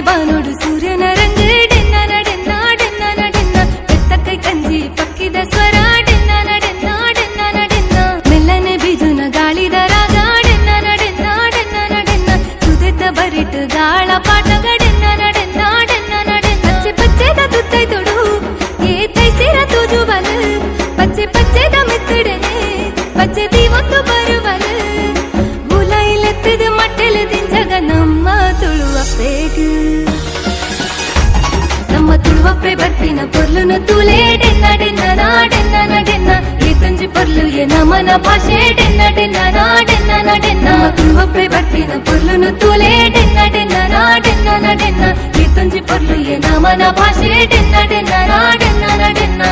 ಬಾನೋಡು ಸೂರ್ಯನ ರಂಗ ಡೆನ್ನ ನಡೆನ್ನ ಡೆನ್ನ ನಡೆನ್ನ ಬೆತ್ತಕ್ಕೈ ಕಂಜಿ ಪಕ್ಕಿದ ಸ್ವರ ಡೆನ್ನ ನಡೆನ್ನ ಡೆನ್ನ ನಡೆನ್ನ ಮೆಲ್ಲನೆ ಬಿಜುನ ಗಾಳಿದ ರಾಗ ಡೆನ್ನ ನಡೆನ್ನ ಡೆನ್ನ ನಡೆನ್ನ ಸುದೆದ್ದ ಬರಿಟ್ ಗಾಳ ಪಾಠಗ ಡೆನ್ನ ನಡೆನ್ನ ಡೆನ್ನ ನಡೆನ್ನ ಪಚ್ಚೆ ಪಚ್ಚೆದ ತುತ್ತೈ ತೊಡು ಏತೈ ಸಿರ ತುಜು ಬಲ ಪಚ್ಚೆ ಪಚ್ಚೆದ ಮೆತ್ತಡೆನೆ ಪಚ್ಚೆ ದೀವೊಂದು ಬರುವಲ ಬುಲೈಲೆತ್ತದ ಮಟ್ಟೆಲದಿನ್ ಜಗ ನಮ್ಮ ತುಳುವ ಪೇಗು ನಮ್ಮ ತುಳುವಪ್ಪೆ ಬರ್ಪಿನ ಪೊರ್ಲುನು ತೂಲೆ ಡೆನ್ನ ಡೆನ್ನ ನಾಡೆನ್ನ ನಡೆನ್ನ ಈ ತುಂಜಿ ಪೊರ್ಲು ಎ ನಮನ ಭಾಷೆ ಡೆನ್ನ ಡೆನ್ನ ನಾಡೆನ್ನ ನಡೆನ್ನ ನಮ್ಮ ತುಳುವಪ್ಪೆ ಬರ್ಪಿನ ಪೊರ್ಲುನು ತೂಲೆ ಡೆನ್ನ ಡೆನ್ನ ನಾಡೆನ್ನ ನಡೆನ್ನ ಈ ತುಂಜಿ ಪೊರ್ಲು ಎ ನಮನ ಭಾಷೆ ಡೆನ್ನ ಡೆನ್ನ ನಾಡೆನ್ನ ನಡೆನ್ನ